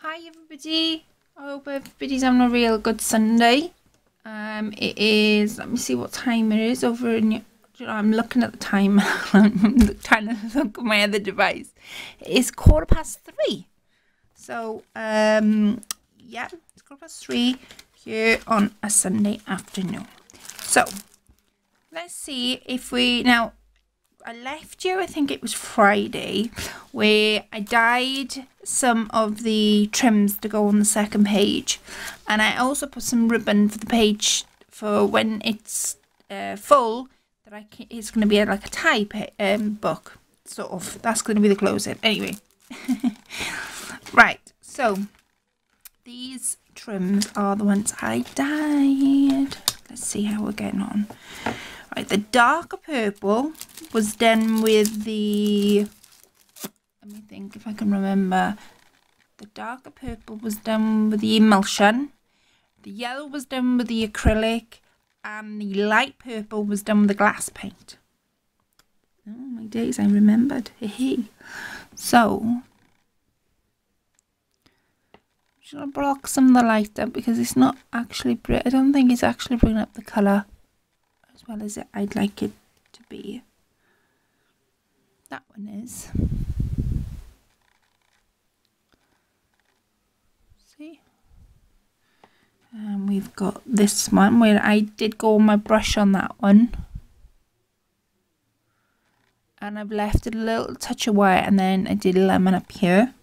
Hi everybody, I hope everybody's having a real good Sunday. It is, let me see what time it is over in, I'm looking at the time, I'm trying to look at my other device. It is 3:15. So, yeah, it's 3:15 here on a Sunday afternoon. So, let's see if now, I left you, I think it was Friday, where I dyed some of the trims to go on the second page, and I also put some ribbon for the page for when it's full, that it's going to be like a tie book, sort of. That's going to be the closing. Anyway, right, so these trims are the ones I dyed. Let's see how we're getting on. Right, the darker purple was done with the, let me think if I can remember. The darker purple was done with the emulsion. The yellow was done with the acrylic. And the light purple was done with the glass paint. Oh my days, I remembered. Hee. So, should I block some of the light up because it's not actually, I don't think it's actually bringing up the colour as well as I'd like it to be. That one is. See? And we've got this one where I did go on my brush on that one. And I've left it a little touch of white, and then I did lemon up here.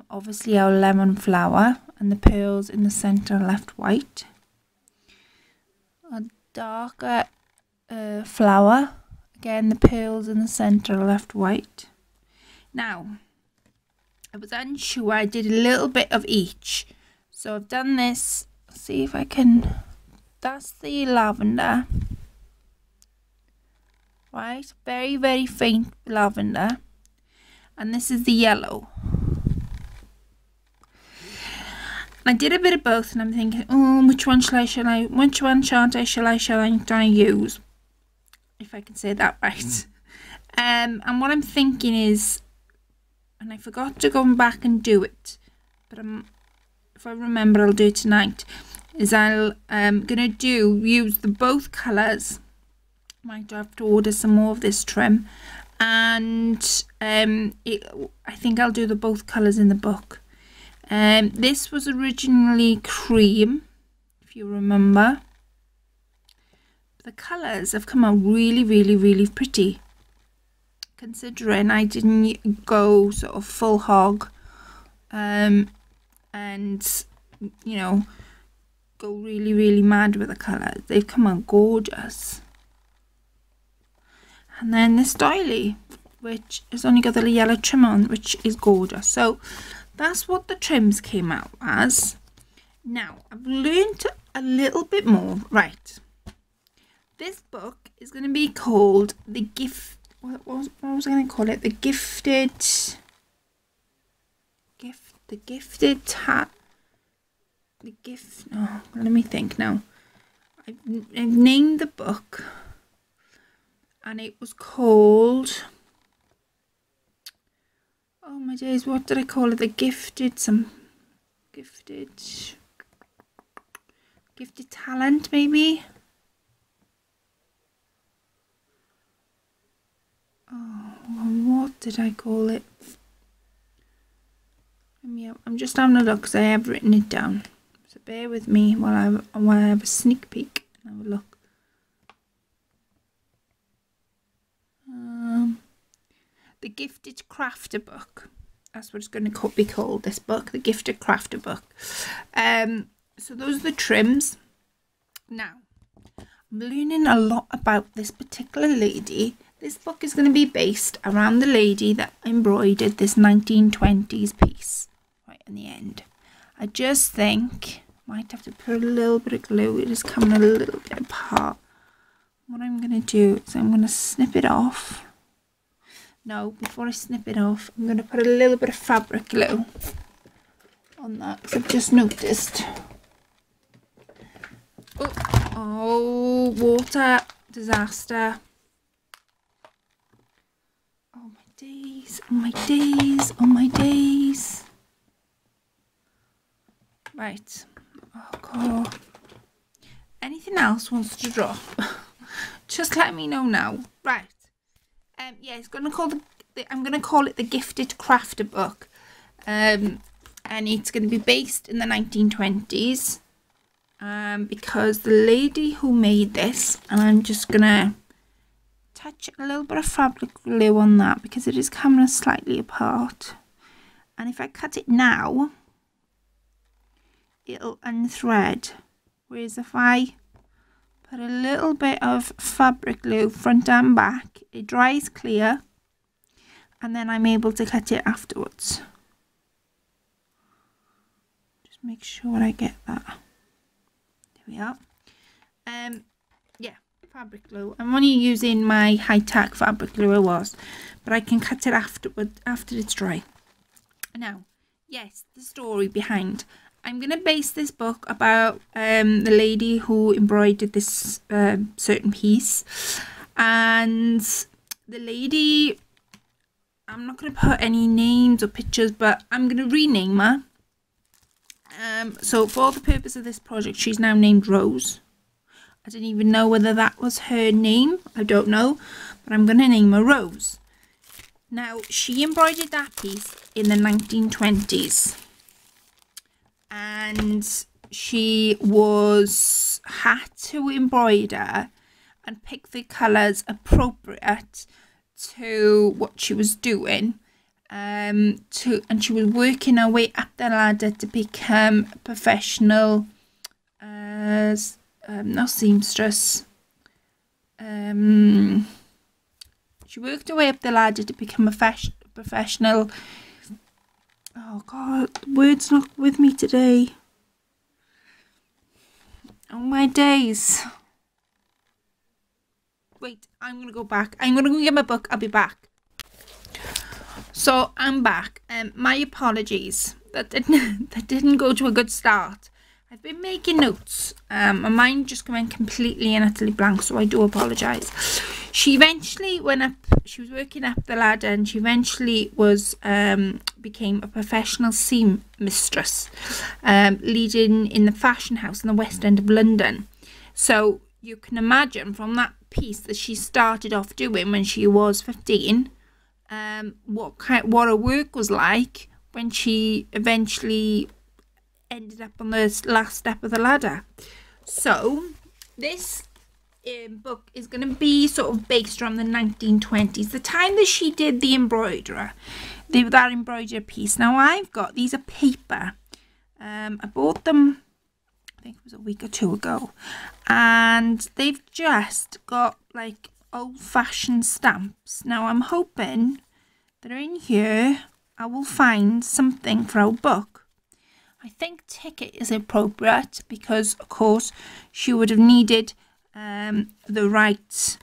Obviously our lemon flower, and the pearls in the centre left white. A darker flower. Again, the pearls in the centre left white. Now, I was unsure. I did a little bit of each. So I've done this. See if I can. That's the lavender. Right? Very, very faint lavender. And this is the yellow. I did a bit of both, and I'm thinking, oh, which one shall I use? If I can say that right. And what I'm thinking is, and I forgot to go back and do it, but if I remember, I'll do it tonight. Is I'm gonna use the both colours. Might have to order some more of this trim, and I think I'll do the both colours in the book. This was originally cream, if you remember. The colours have come out really, really, really pretty, considering I didn't go sort of full hog, and you know, go really, really mad with the colours. They've come out gorgeous. And then this Doiley, which has only got the yellow trim on, which is gorgeous. So that's what the trims came out as. Now, I've learned a little bit more. Right. This book is going to be called The Gift... What was I going to call it? The Gifted... The Gifted... The Gift... Oh, let me think now. I've named the book. And it was called... Oh my days, what did I call it? The Gifted... Gifted Talent, maybe? Oh, what did I call it? I'm just having a look because I have written it down. So bear with me while I have a sneak peek and have a look. The Gifted Crafter Book. That's what it's going to be called, this book. The Gifted Crafter Book. So those are the trims. Now, I'm learning a lot about this particular lady. This book is going to be based around the lady that embroidered this 1920s piece right in the end. I just think might have to put a little bit of glue. It is coming a little bit apart. What I'm going to do is I'm going to snip it off. No, before I snip it off, I'm going to put a little bit of fabric glue on that because I've just noticed. Oh, water disaster. Oh my days, oh my days, oh my days. Right. Oh God. Anything else wants to drop? Just let me know now. Right. Yeah, it's gonna call I'm gonna call it the Gifted Crafter book. And it's gonna be based in the 1920s. Because the lady who made this, and I'm just gonna touch a little bit of fabric glue on that because it is coming slightly apart. And if I cut it now, it'll unthread. Whereas if I put a little bit of fabric glue front and back, it dries clear, and then I'm able to cut it afterwards. Just make sure I get that. There we are. Yeah, fabric glue. I'm only using my high-tack fabric glue but I can cut it after it's dry. Now, yes, the story behind. I'm going to base this book about the lady who embroidered this certain piece. And the lady, I'm not going to put any names or pictures, but I'm going to rename her. So for the purpose of this project, she's now named Rose. I didn't even know whether that was her name. I don't know, but I'm going to name her Rose. Now, she embroidered that piece in the 1920s. And she had to embroider and pick the colours appropriate to what she was doing. And she was working her way up the ladder to become a professional not seamstress. She worked her way up the ladder to become a professional. Oh God, the word's not with me today. Oh my days. Wait, I'm gonna go back. I'm gonna go get my book. I'll be back. So I'm back. My apologies. That didn't go to a good start. I've been making notes. My mind just went completely and utterly blank, so I do apologise. She eventually went up. She was working up the ladder, and she eventually became a professional seamstress, leading in the fashion house in the West End of London. So you can imagine from that piece that she started off doing when she was 15, what her work was like when she eventually ended up on the last step of the ladder. So this book is going to be sort of based around the 1920s, the time that she did the embroiderer, that embroidered piece. Now I've got these are paper. I bought them, I think it was a week or two ago, and they've just got like old-fashioned stamps. Now I'm hoping that in here I will find something for our book. I think ticket is appropriate because, of course, she would have needed the right,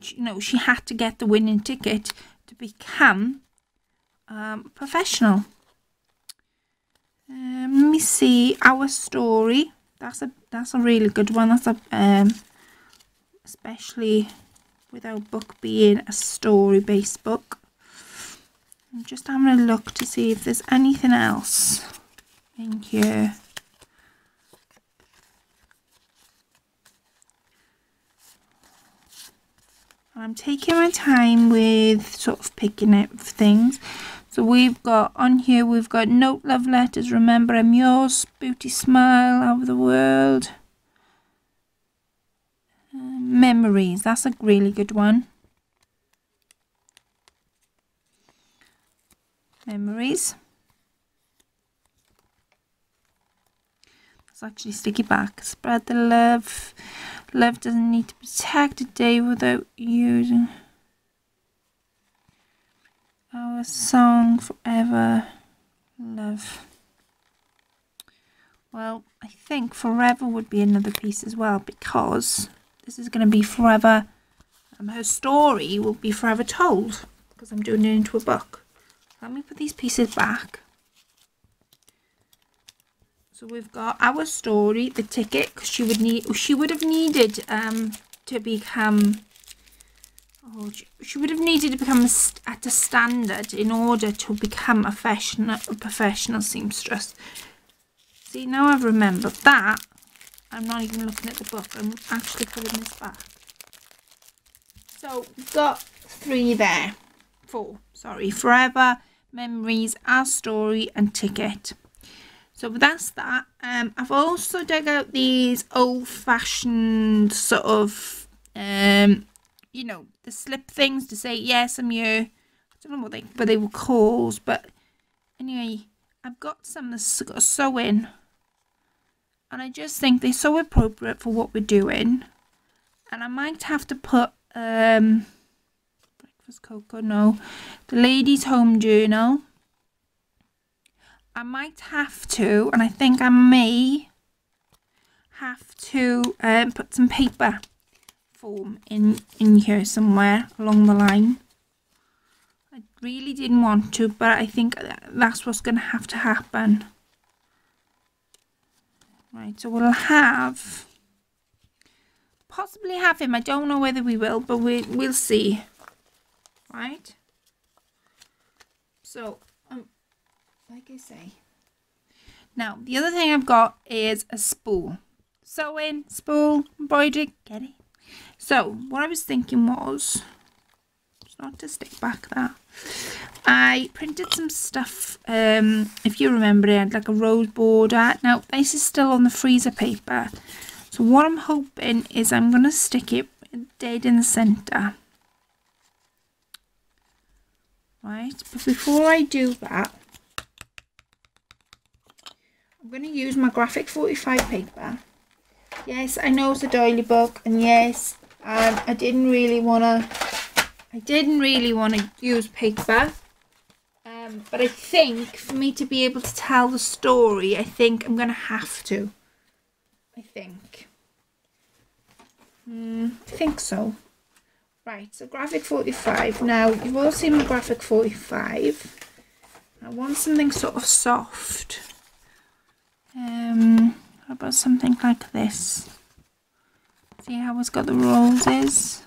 she had to get the winning ticket to become professional. Let me see, Our Story. That's a really good one. That's especially with our book being a story-based book. I'm just having a look to see if there's anything else in here. I'm taking my time with sort of picking out things. So we've got on here, we've got Note, Love Letters, Remember I'm Yours, Beauty Smile, Out of the World, Memories. That's a really good one. Memories. Let's actually stick it back. Spread the love. Love doesn't need to protect a day without using. Our song forever. Love. Well, I think forever would be another piece as well, because this is going to be forever. Her story will be forever told because I'm doing it into a book. Let me put these pieces back. So we've got Our Story, the ticket, because she would have needed to become. Oh, she would have needed to become at a standard in order to become a professional seamstress. See, now I've remembered that. I'm not even looking at the book. I'm actually putting this back. So we've got 3 there. 4, sorry. Forever, Memories, Our Story and Ticket. So that's that. I've also dug out these old-fashioned sort of, you know, the slip things to say, yes, I'm you. I don't know what they were called, but anyway, I've got some that's got a sew in. And I just think they're so appropriate for what we're doing. And I might have to put, breakfast cocoa, no. The Ladies' Home Journal. I might have to, and I think I may have to put some paper foam in here somewhere along the line. I really didn't want to, but I think that's what's going to have to happen. Right, so we'll possibly have him. I don't know whether we will, but we'll see. Right? So, like I say. Now, the other thing I've got is a spool. Sewing, spool, embroidery, get it? So, what I was thinking was, it's not to stick back that. I printed some stuff, if you remember it, had like a rose border. Now, this is still on the freezer paper. So what I'm hoping is I'm going to stick it dead in the centre. Right, but before I do that, I'm going to use my graphic 45 paper. Yes, I know it's a Doiley book, and yes, I didn't really want to use paper. But I think for me to be able to tell the story, I think I'm going to have to. I think so. Right, so graphic 45. Now, you've all seen my graphic 45. I want something sort of soft. How about something like this? See how it's got the roses?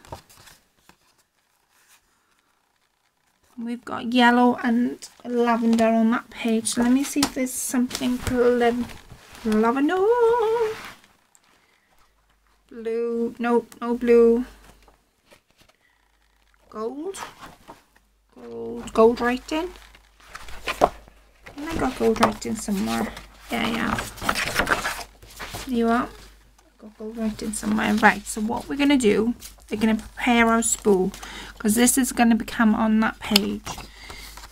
We've got yellow and lavender on that page. So let me see if there's something lavender. Blue. No blue. Gold writing. And I got gold writing somewhere. Yeah. There you are. Got gold writing somewhere. Right, so what we're going to do, we're going to prepare our spool, because this is going to become on that page.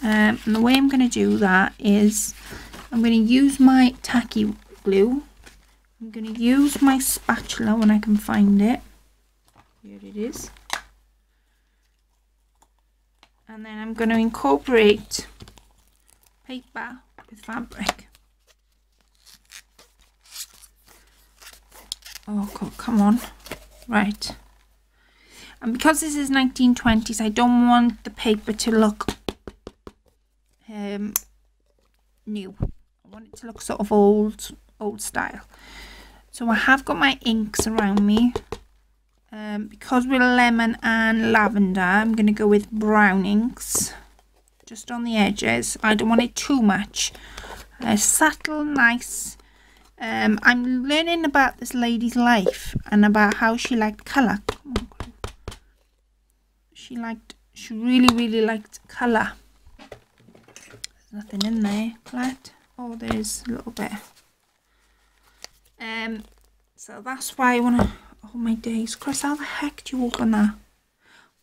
And the way I'm going to do that is I'm going to use my tacky glue. I'm going to use my spatula when I can find it. Here it is. And then I'm going to incorporate paper with fabric. Oh, come on. Right. And because this is 1920s, I don't want the paper to look new. I want it to look sort of old style. So I have got my inks around me. Because we're lemon and lavender, I'm going to go with brown inks. Just on the edges. I don't want it too much. Subtle, nice. I'm learning about this lady's life and about how she liked colour. She really liked colour. There's nothing in there, glad. Oh, there's a little bit. So that's why I want to. Oh my days, Chris, how the heck do you walk on that?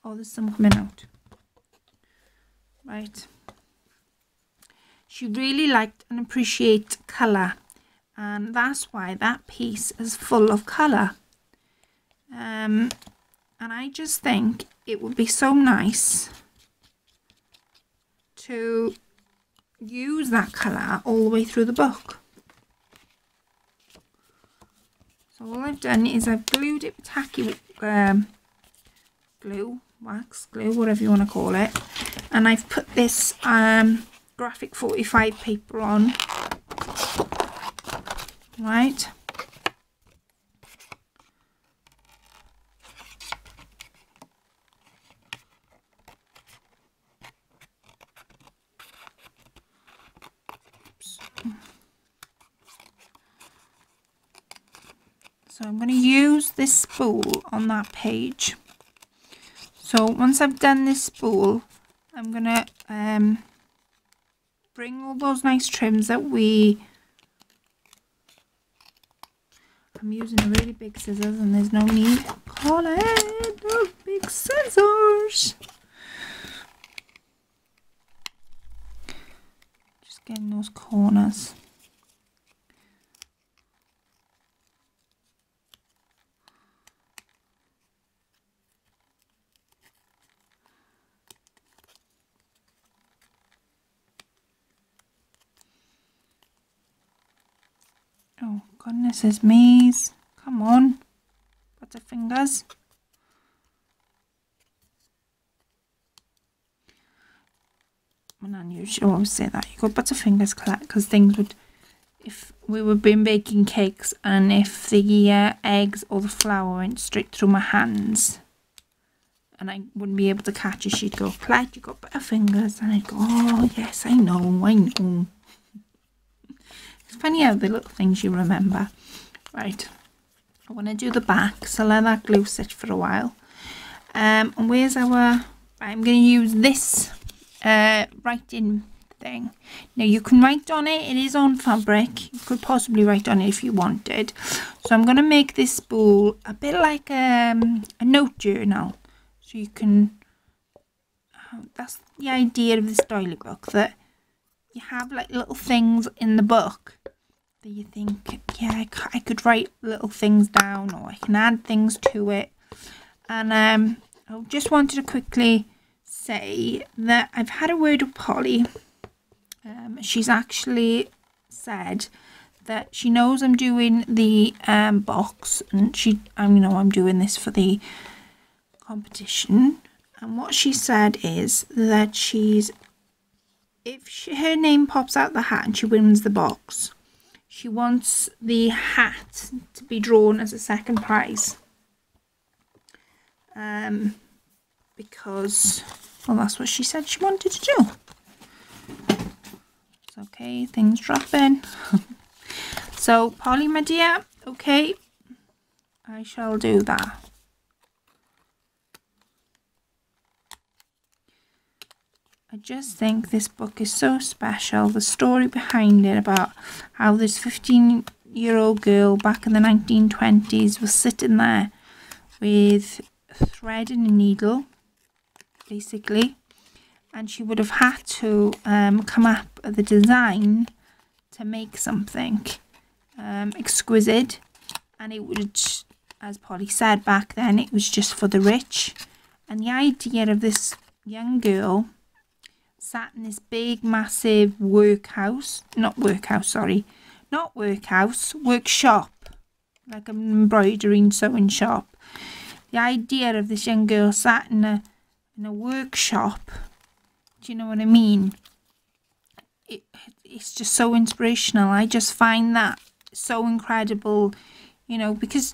Oh, there's some coming out. Right. She really liked and appreciated colour. And that's why that piece is full of colour. And I just think it would be so nice to use that colour all the way through the book. So all I've done is I've glued it with tacky glue, wax glue, whatever you want to call it. And I've put this graphic 45 paper on. Right. So I'm going to use this spool on that page. So once I've done this spool, I'm going to bring all those nice trims that I'm using a really big scissors and there's no need. Call it the big scissors. Just getting those corners. Oh, goodness is me's. Come on. Butterfingers. My nan used to always say that. You got butterfingers collect because things would, if we were been baking cakes and if the eggs or the flour went straight through my hands and I wouldn't be able to catch it, she'd go, Clyde, you got butterfingers. And I'd go, oh, yes, I know. It's funny how the little things you remember. Right, I want to do the back, so let that glue sit for a while. And where's our, I'm going to use this writing thing. Now you can write on it, it is on fabric. You could possibly write on it if you wanted. So I'm going to make this spool a bit like a note journal. So you can, that's the idea of this Doiley book, that you have like little things in the book that you think, yeah, I could write little things down or I can add things to it. And I just wanted to quickly say that I've had a word with Polly. She's actually said that she knows I'm doing the box and I'm doing this for the competition. And what she said is that her name pops out the hat and she wins the box, she wants the hat to be drawn as a second prize. Because, well, that's what she said she wanted to do. It's okay, things dropping. So, Polly, my dear, okay, I shall do that. I just think this book is so special. The story behind it about how this 15-year-old girl back in the 1920s was sitting there with a thread and a needle, basically, and she would have had to come up with a design to make something exquisite, and it would, as Polly said back then, it was just for the rich. And the idea of this young girl sat in this big massive workshop, like an embroidery and sewing shop. The idea of this young girl sat in a workshop, do you know what I mean? It's just so inspirational. I just find that so incredible, you know, because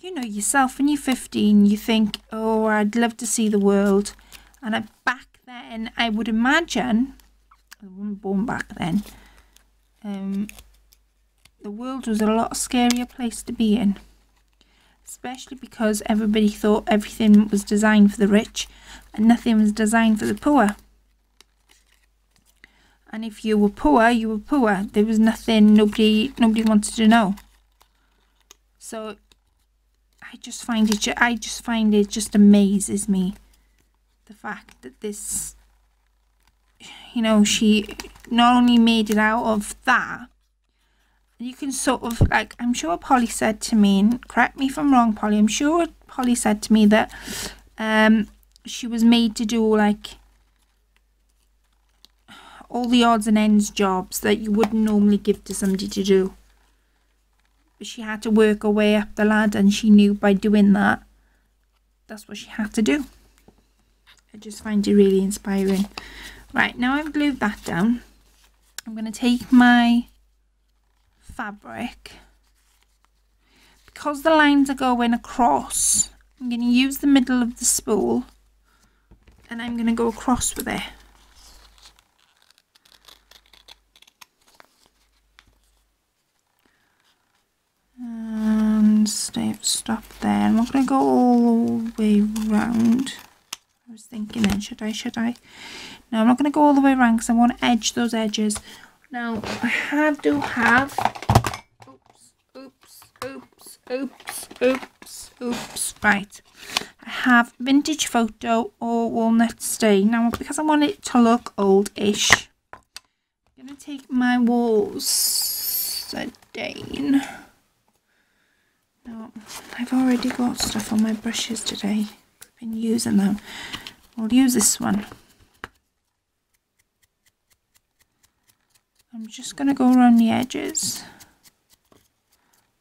you know yourself when you're 15, you think, oh, I'd love to see the world. And back then, I would imagine, I wasn't born back then, the world was a lot scarier place to be in. Especially because everybody thought everything was designed for the rich and nothing was designed for the poor. And if you were poor, you were poor. There was nothing, nobody wanted to know. So I just find it just amazes me. The fact that this, you know, she not only made it out of that, you can sort of, like, I'm sure Polly said to me, and correct me if I'm wrong, Polly, I'm sure Polly said to me that she was made to do, like, all the odds and ends jobs that you wouldn't normally give to somebody to do. But she had to work her way up the ladder, and she knew by doing that, that's what she had to do. I just find it really inspiring. Right, now I've glued that down, I'm going to take my fabric. Because the lines are going across, I'm going to use the middle of the spool and I'm going to go across with it. And and stop there. I'm not going to go all the way round. I was thinking then, should I? No, I'm not going to go all the way around because I want to edge those edges. Now, I do have, oops, right. I have vintage photo or walnut stain. Now, because I want it to look old-ish, I'm going to take my walls stain. No, I've already got stuff on my brushes today. I've been using them. I'll use this one. I'm just going to go around the edges,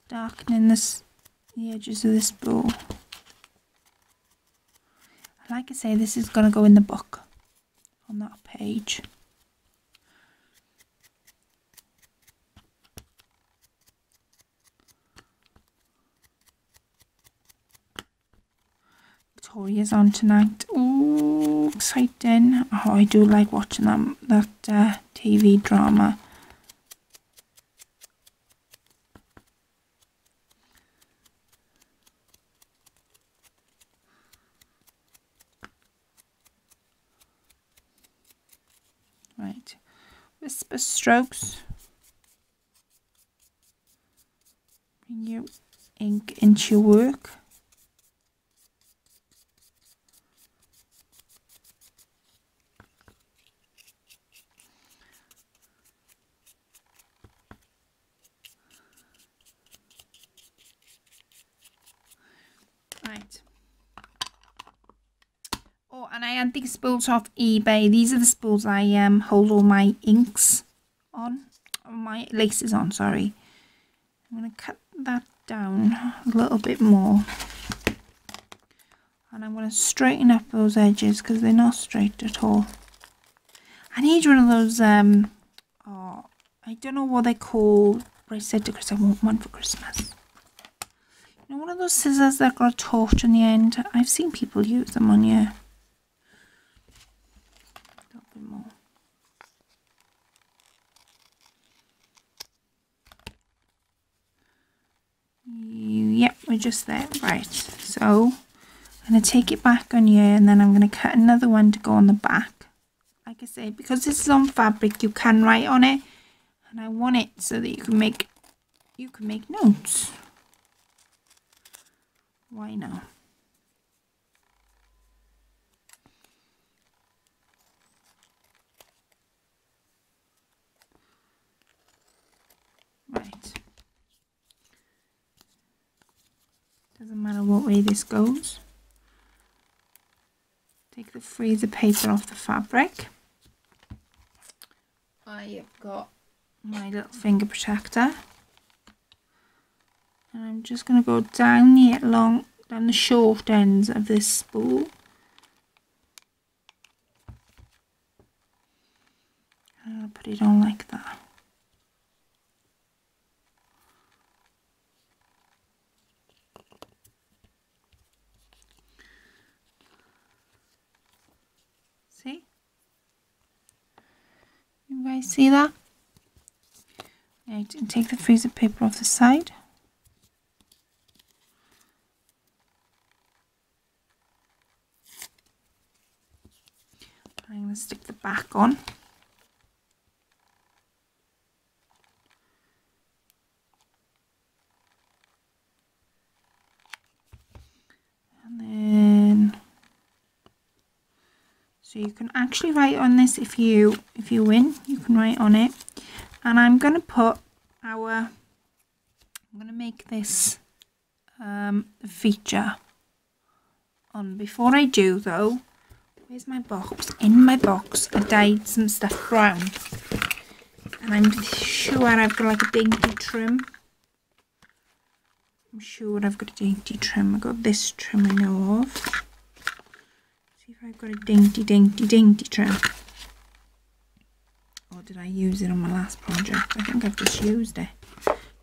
darkening the edges of this bowl. Like I say, this is going to go in the book on that page. Victoria's on tonight. Ooh, exciting. Oh, I do like watching that TV drama. Right, whisper strokes. Bring your ink into your work. Right. Oh, and I had these spools off eBay. These are the spools I hold all my inks on, my laces on, sorry. I'm going to cut that down a little bit more. And I'm going to straighten up those edges because they're not straight at all. I need one of those, oh, I don't know what they're called, but I said to Chris I want one for Christmas. You know, one of those scissors that got a torch in the end. I've seen people use them on you. A little bit more. Yep, we're just there. Right, so I'm going to take it back on here and then I'm going to cut another one to go on the back. Like I say, because this is on fabric, you can write on it. And I want it so that you can make notes. Why not? Right. Doesn't matter what way this goes. Take the freezer paper off the fabric. I have got my little finger protector. And I'm just going to go down the short ends of this spool. And I'll put it on like that. See? You guys see that? Right, and take the freezer paper off the side. I'm going to stick the back on. And then, so you can actually write on this if you win, you can write on it. And I'm going to put I'm going to make this feature on. Before I do though, where's my box? In my box I dyed some stuff brown. And I'm sure I've got like a dainty trim. I'm sure I've got a dainty trim. I got this trim I know of. See if I've got a dainty trim. Or did I use it on my last project? I think I've just used it.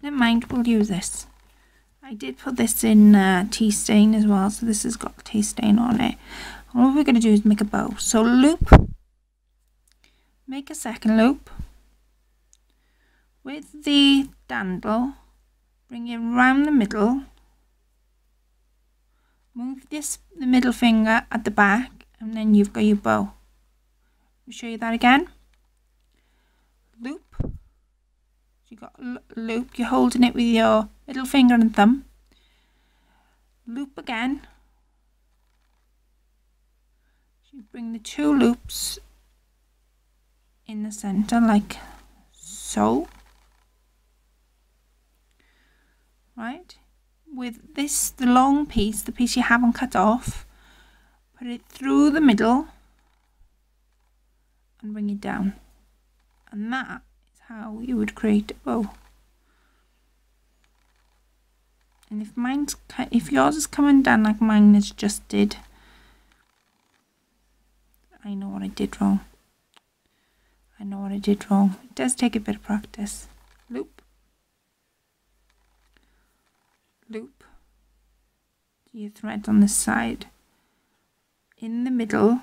Never mind, we'll use this. I did put this in tea stain as well, so this has got tea stain on it. And what we're going to do is make a bow. So loop, make a second loop with the dandle, bring it round the middle Move the middle finger at the back, and then you've got your bow. Let me show you that again. Loop. So you've got a loop, you're holding it with your middle finger and thumb. Loop again. So you bring the 2 loops in the center like so. Right? With this, the long piece, the piece you haven't cut off, put it through the middle and bring it down. And that is how you would create a bow. And if yours is coming down like mine has just did, I know what I did wrong. I know what I did wrong. It does take a bit of practice. Loop. Loop. Your thread on this side. In the middle,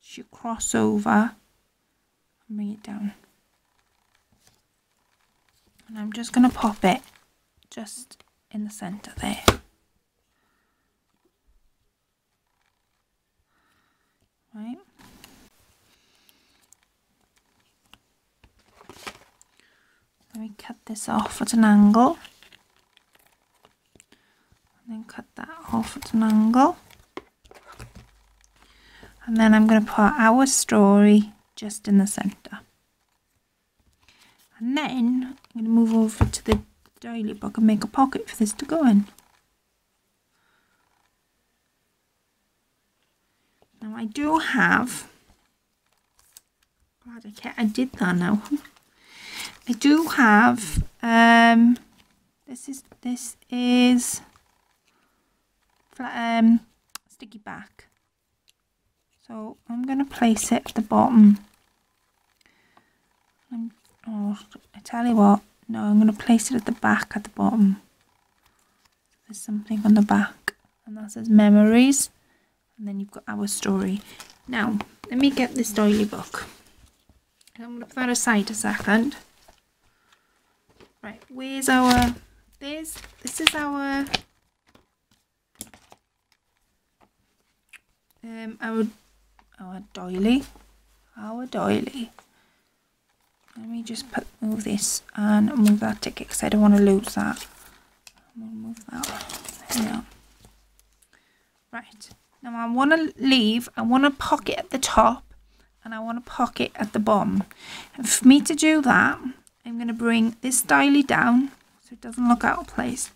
you cross over and bring it down. And I'm just going to pop it just in the center there. Right. Let me cut this off at an angle. And then cut that off at an angle. And then I'm going to put our story just in the center. And then I'm going to move over to the doily book and make a pocket for this to go in. Now I do have, glad I did that now. I do have, this is sticky back. So I'm going to place it at the bottom. I tell you what, no, I'm going to place it at the back at the bottom. There's something on the back, and that says memories, and then you've got our story. Now, let me get this doily book. I'm going to put that aside a second. Right, where's our, this is our doily. Our doily. Let me just move this and move that ticket because I don't want to lose that. I'm going to move that. There we are. Right. Now I want a pocket at the top and I want a pocket at the bottom. And for me to do that, I'm going to bring this doily down so it doesn't look out of place.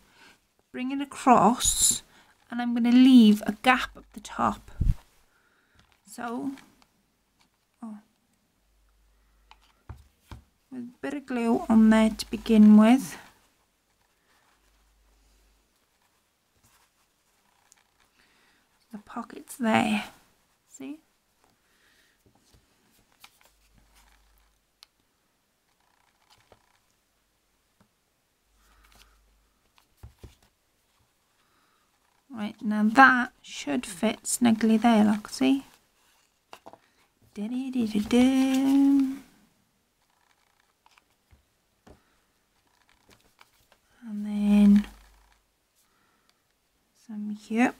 Bring it across and I'm going to leave a gap at the top. So, with a bit of glue on there to begin with. The pocket's there, see? Right, now that should fit snugly there, look, see? Da-da-da-da-da. And then some here.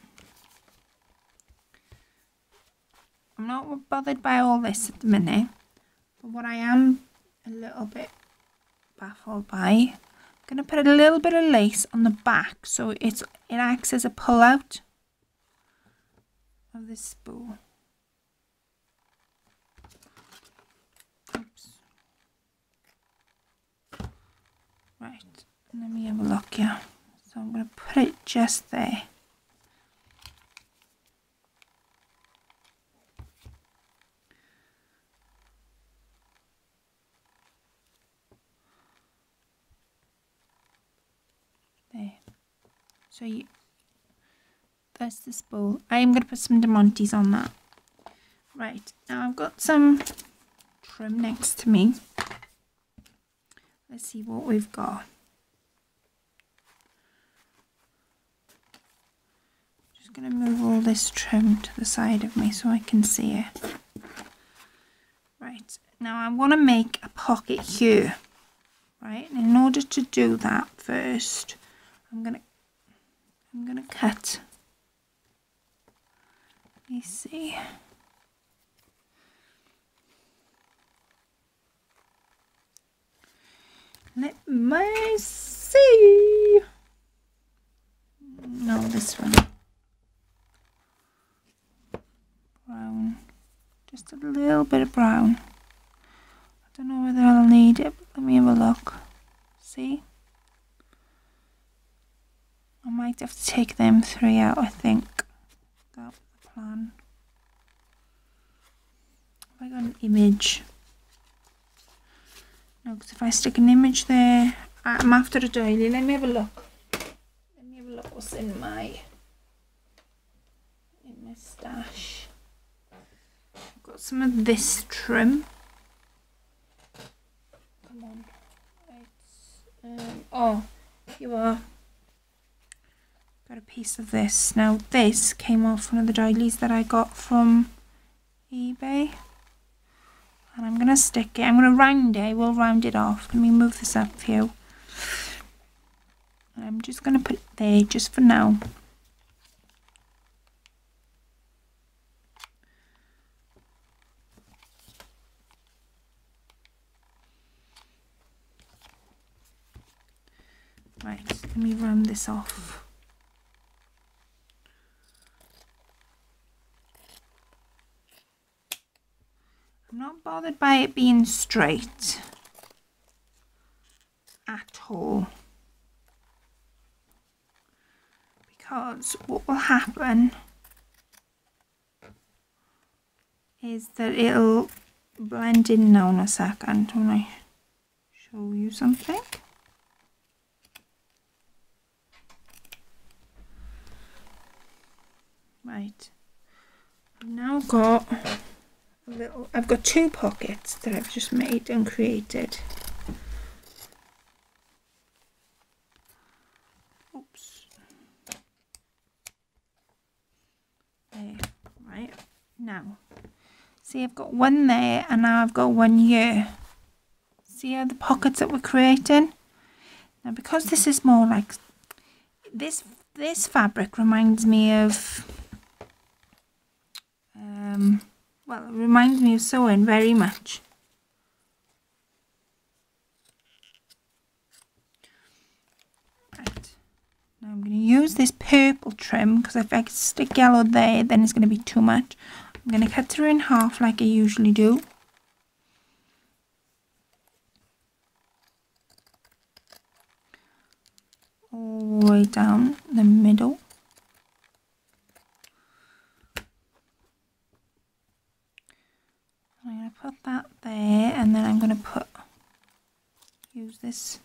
I'm not bothered by all this at the minute, but what I am a little bit baffled by, I'm going to put a little bit of lace on the back so it acts as a pull out of this spool. Oops. Right. Let me have a look here. So I'm going to put it just there. There. So that's the spool. I'm going to put some Diamantes on that. Right. Now I've got some trim next to me. Let's see what we've got. Going to move all this trim to the side of me so I can see it. Right, now I want to make a pocket here. Right, and in order to do that first, I'm gonna cut me see. Let me see. No, this one. Brown. Just a little bit of brown. I don't know whether I'll need it, but let me have a look. See? I might have to take them 3 out, I think. That was the plan. Have I got an image? No, because if I stick an image there, I'm after a doily. Let me have a look. Let me have a look what's in my stash. I've got some of this trim. Come on. Oh, here you are. Got a piece of this. Now this came off one of the doilies that I got from eBay. And I'm going to stick it. I'm going to round it. We'll round it off. Let me move this up for you. I'm just going to put it there just for now. Right, let me round this off. I'm not bothered by it being straight at all, because what will happen is that it'll blend in now in a second when I show you something. Right, I've now got I've got 2 pockets that I've just made and created. Oops. There, right. Now, see, I've got one there and now I've got one here. See how the pockets that we're creating? Now, because this is more like, this fabric reminds me of, well, it reminds me of sewing very much. Right. Now I'm going to use this purple trim because if I stick yellow there, then it's going to be too much. I'm going to cut through in half like I usually do. All the way down the middle. I'm going to put that there, and then I'm going to use this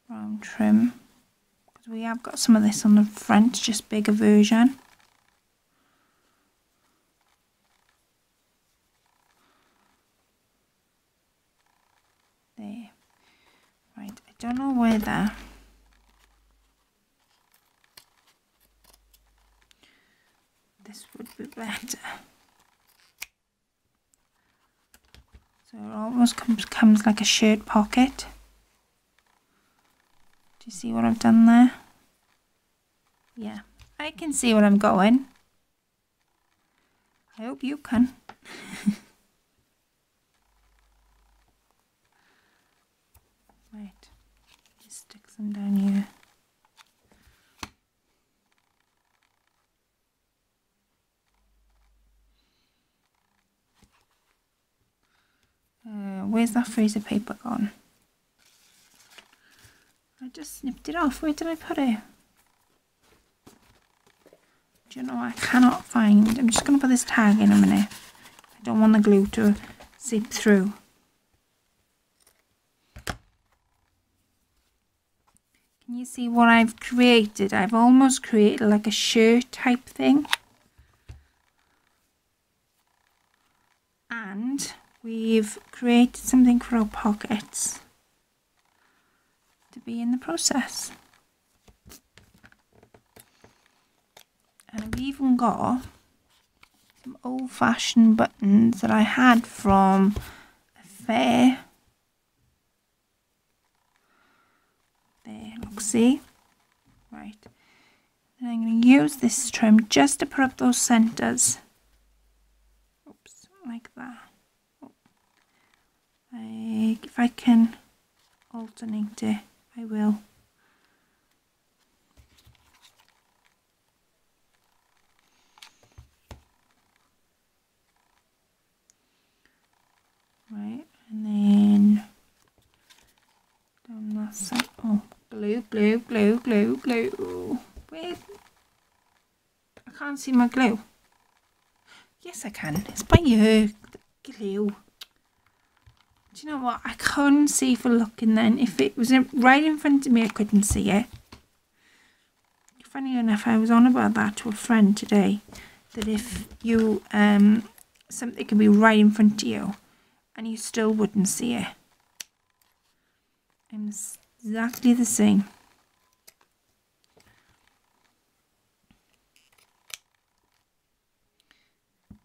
brown trim because we have got some of this on the front, just bigger version. There. Right, I don't know whether this would be better. So it almost comes like a shirt pocket. Do you see what I've done there? Yeah, I can see where I'm going. I hope you can. Right, just stick some down here. Where's that freezer paper gone? I just snipped it off. Where did I put it? Do you know, I cannot find. I'm just going to put this tag in a minute. I don't want the glue to zip through. Can you see what I've created? I've almost created like a shirt type thing. And we've created something for our pockets to be in the process. And I've even got some old-fashioned buttons that I had from a fair. There, look, see? Right. And I'm going to use this trim just to put up those centres. Oops, like that. Like, if I can alternate it, I will. Right, and then down that side. Oh, glue, glue, glue, glue, glue. Where? I can't see my glue. Yes, I can. It's by you. The glue. Do you know what? I couldn't see for looking then. If it was right in front of me, I couldn't see it. Funny enough, I was on about that to a friend today. That if you, something could be right in front of you and you still wouldn't see it. I'm exactly the same.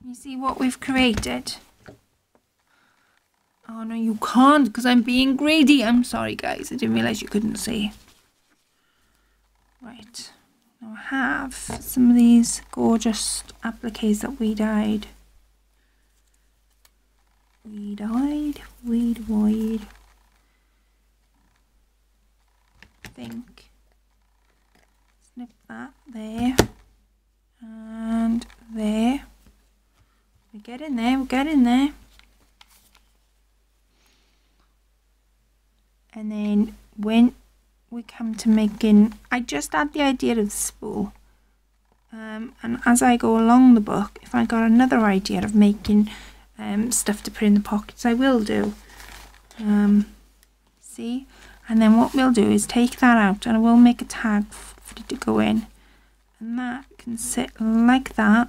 You see what we've created? Oh no, you can't because I'm being greedy. I'm sorry guys, I didn't realise you couldn't see. Right, now I have some of these gorgeous appliques that we dyed. Weed wide. I think. Snip that there. And there. We get in there, we get in there. And then when we come to making, I just had the idea of the spool. And as I go along the book, if I got another idea of making stuff to put in the pockets, I will do. See? And then what we'll do is take that out and I will make a tag for it to go in. And that can sit like that.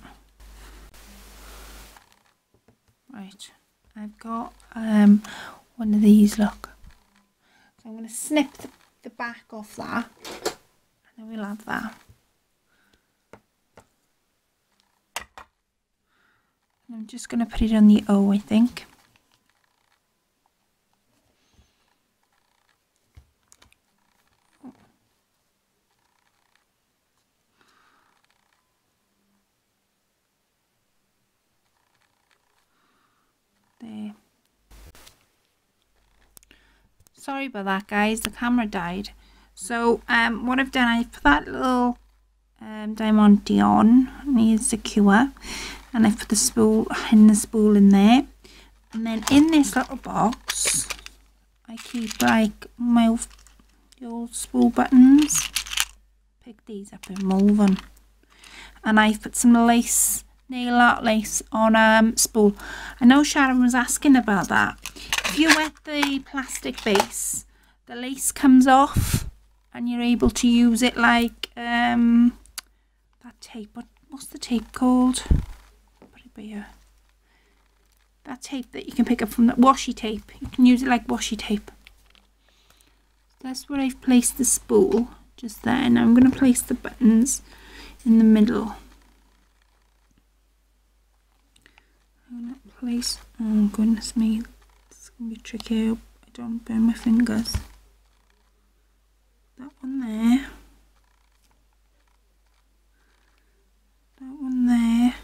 Right, I've got one of these, look. So I'm going to snip the back off that, and then we'll have that. And I'm just going to put it on the O, I think. There. Sorry about that guys, the camera died. So what I've done, I've put that little diamante on, and here's secure, and I've put the spool in there, and then in this little box I keep like my old spool buttons. Pick these up and move them, and I've put some lace, nail art lace on spool. I know Sharon was asking about that. If you wet the plastic base, the lace comes off and you're able to use it like that tape. What's the tape called? Put it by here. That tape that you can pick up from that washi tape. You can use it like washi tape. That's where I've placed the spool just there. Now I'm going to place the buttons in the middle. I'm going to place, oh goodness me, it's going to be tricky. I don't burn my fingers. That one there. That one there.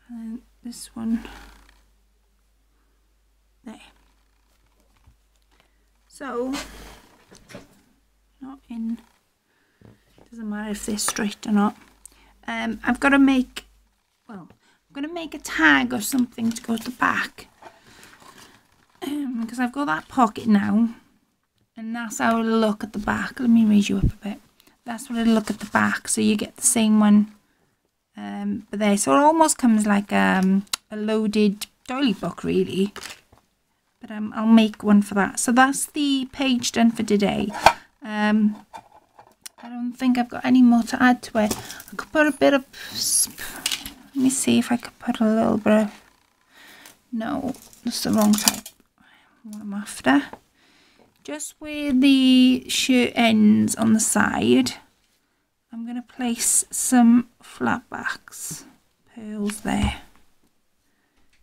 And this one there. So, not in, doesn't matter if they're straight or not. I've got to make, well, I'm going to make a tag or something to go to the back. Because I've got that pocket now. And that's how it'll look at the back. Let me raise you up a bit. That's what it'll look at the back. So you get the same one but there. So it almost comes like a loaded doily book really. But I'll make one for that. So that's the page done for today. I don't think I've got any more to add to it. I could put a bit of... Let me see if I could put a little bit of... No, that's the wrong type. What I'm after. Just where the shirt ends on the side, I'm going to place some flat backs, pearls there.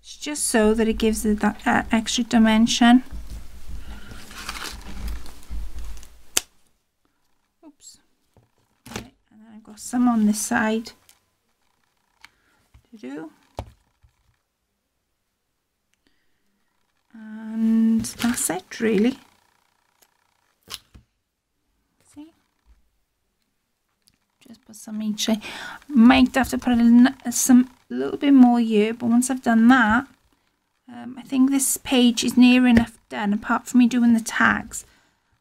It's just so that it gives it that extra dimension. Oops. some on this side to do. And that's it really. See? Just put some each side. Might have to put a little bit more here, but once I've done that, I think this page is near enough done apart from me doing the tags.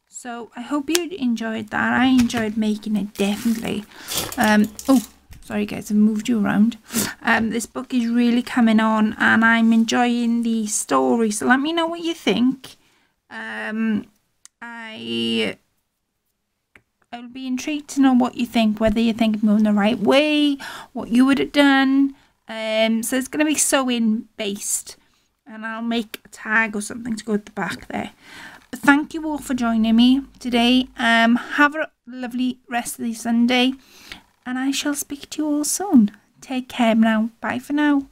So I hope you enjoyed that. I enjoyed making it, definitely. Oh, sorry guys, I've moved you around. This book is really coming on and I'm enjoying the story. So let me know what you think. I'll be intrigued to know what you think, whether you think I'm going the right way, what you would have done. So it's going to be sewing based. And I'll make a tag or something to go at the back there. But thank you all for joining me today. Have a lovely rest of the Sunday. And I shall speak to you all soon. Take care now. Bye for now.